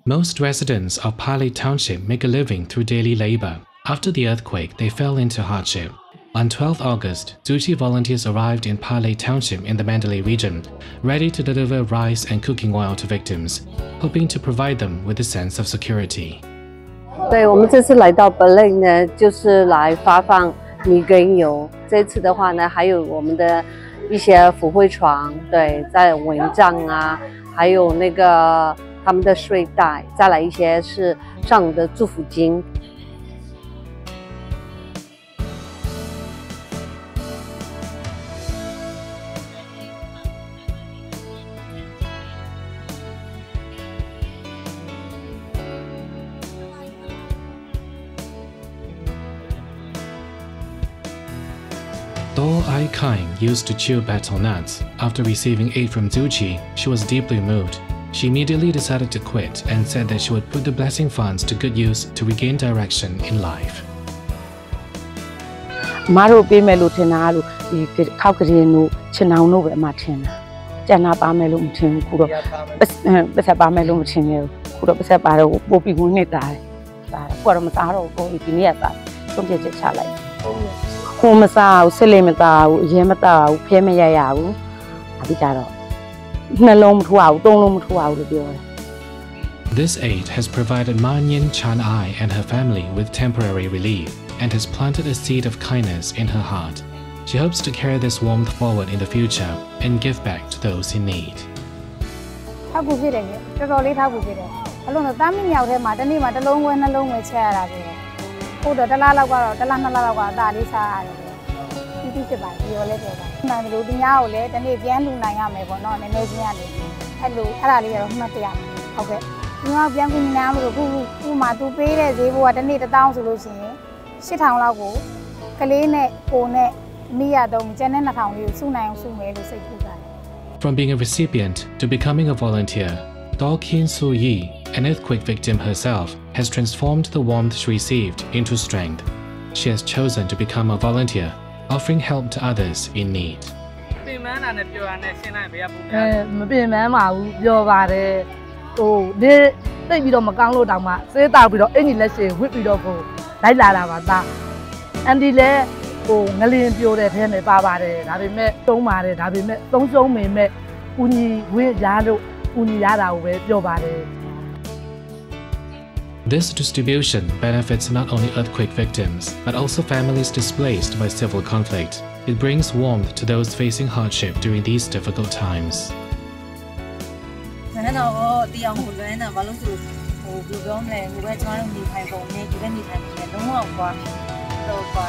Most residents of Pali Township make a living through daily labor. After the earthquake, they fell into hardship. On 12 August, Dzuchi volunteers arrived in Pali Township in the Mandalay region, ready to deliver rice and cooking oil to victims, hoping to provide them with a sense of security. 对，我们这次来到本垒呢，就是来发放米跟油。这次的话呢，还有我们的一些抚慰床，对，在蚊帐啊，还有那个他们的睡袋，再来一些是上午的祝福金。Dol Ai Kain used to chew betel nuts. After receiving aid from Dzuchi, she was deeply moved. She immediately decided to quit and said that she would put the blessing funds to good use to regain direction in life. မတို့ပေးမယ်လို့ထင်တာလို့ဒီခောက်ကလေးတို့ချင်အောင်လို့ပဲအမှထင်တာကျန်တာပါမယ်လို့မထင်ဘူးခုတော့ပတ်သက်ပါမယ်လို့မထင်ဘူးခုတော့ပတ်သက်ပါတော့ပို့ပြီးဝင်နေတာတယ်ဒါခုတော့မသားတော့ဘူးဒီနေ့ကသားဆုံးဖြတ်ချက်ချလိုက်ခုမစားဘူးဆက်လေးမသားဘူးအရင်မသားဘူးဖဲမရရဘူးအခုကြတော့နှလုံးမထိုးအောင်သုံးလုံးမထိုးအောင်လို့ပြောတယ် This aid has provided Ma Nyin Chan Ai and her family with temporary relief and has planted a seed of kindness in her heart. She hopes to carry this warmth forward in the future and give back to those in need. ထောက်ကူဖြစ်တယ်တော်တော်လေးထောက်ကူဖြစ်တယ်အလုံးတော့တမ်းမမြောက်ထဲမှာတနေ့မှာတစ်လုံးခွဲနှလုံးခွဲချက်ရတာပဲဟိုတော့တစ်လားလောက်ကတော့တစ်လားနှစ်လားလောက်ကအသာလေးစားရတယ်ပြီးပြီးဖြစ်ပါတယ်ပြောလဲပြောတာနိုင်မလို့ဒီညာကိုလည်းတနေ့ပြန်လူနိုင်ရမယ်ပေါ့နော်နည်းနည်းချင်းရတယ်အဲ့လိုအဲ့ဒါလေးကတော့မှတ်တရဟုတ်ကဲ့ဒီမှာပြန်ကူညီနိုင်မလို့ခုမှသူပေးတဲ့ဈေးဘိုးကတနေ့1000ဆိုလို့ရှိရင်8000လောက်ကိုကလေးနဲ့ကိုနဲ့မိရတော့ကျန်တဲ့2000လေးကိုစုနိုင်အောင်စုမယ်လို့စိတ်ကူးပါတယ် From being a recipient to becoming a volunteer, Dol Kin Su Yi, an earthquake victim herself, has transformed the warmth she received into strength. She has chosen to become a volunteer, offering help to others in need. မပင်ပန်းပါဘူးပြောပါတယ်ဟိုဒီတိတ်ပြီးတော့မကောင်းလို့တောင်မှစေးတောက်ပြီးတော့အင်ကြီးလက်ရှင်ဝစ်ပြီးတော့ကိုလိုက်လာတာပါသားအန်ဒီလည်းဟိုငလင်းပြိုတဲ့ထဲမှာပါပါတယ်ဒါပေမဲ့သုံးပါတယ်ဒါပေမဲ့သုံးဆုံးပေမဲ့ဦးညီဝင်းရလို့ဦးညီရတာကိုပဲပြောပါတယ် This distribution benefits not only earthquake victims, but also families displaced by civil conflict. It brings warmth to those facing hardship during these difficult times. တော့တရားဟိုလွဲနေတာဘာလို့ဆိုဟိုဘယ်လိုမလဲဟိုပဲကျွန်တော်တို့နေထိုင်ပုံနဲ့ဒီဘက်နေထိုင်ပုံနဲ့လုံးဝကွာတော့ပါ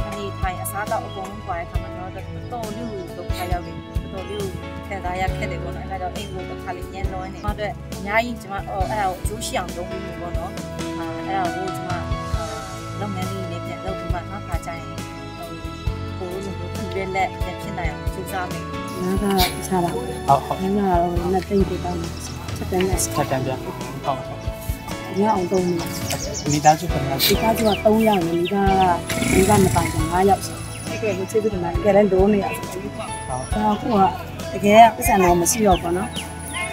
အနေထိုင်အစားတော့အကုန်လုံးကွာခါမှာတော့တော်လူဒုက္ခရောက်တယ်တော်လူခံစားရခဲ့တယ်ပေါ့နော်အဲ့ဒါတော့အိမ်ကိုတစ်ခါလေးညှင်းလုံးနေမှတော့အများကြီးကျွန်မအဲ့ဒါကိုအကျိုးရှိအောင်လုပ်ပြီးပြီပေါ့နော်အဲ့ဒါကိုကျွန်မလုပ်ငန်းလေးနဲ့ပြန်လုပ်ပြီးမှနောက်ခါကျရင်ဟိုလိုမျိုးပြည်ရဲ့လက်ဖြစ်နိုင်အောင်စူးစမ်းမယ်နားကစားပါဟုတ်ဟုတ်နားကတော့လက်သိပ်တောင်းချက်တန်းနဲ့ချက်တန်းပြဟုတ်ညအောင်တုံးနေမိသားစုကမိသားစုက3ယောက်နဲ့မိသားမပိုင်5ယောက်ဆိုအဲ့ကဲကိုချစ်သူတွေကလည်းလုံးနေရဆိုဟုတ်ဒါကတကယ်ပတ်စံတော့မရှိတော့ဘူးနော်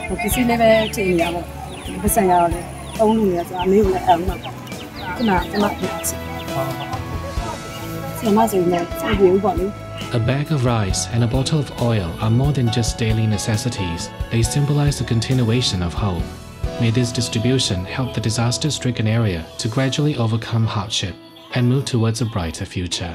ဟိုပစ္စည်းလေးပဲချိန်နေရပေါ့ပတ်စံရတော့လေ3လူနေရဆိုအမေကလည်းအဲ့မှာပေါ့ခုနကကျွန်မပြောစီဆီမဆိုနေပြေဦးပါလေA bag of rice and a bottle of oil are more than just daily necessities. They symbolize the continuation of hope. May this distribution help the disaster-stricken area to gradually overcome hardship and move towards a brighter future.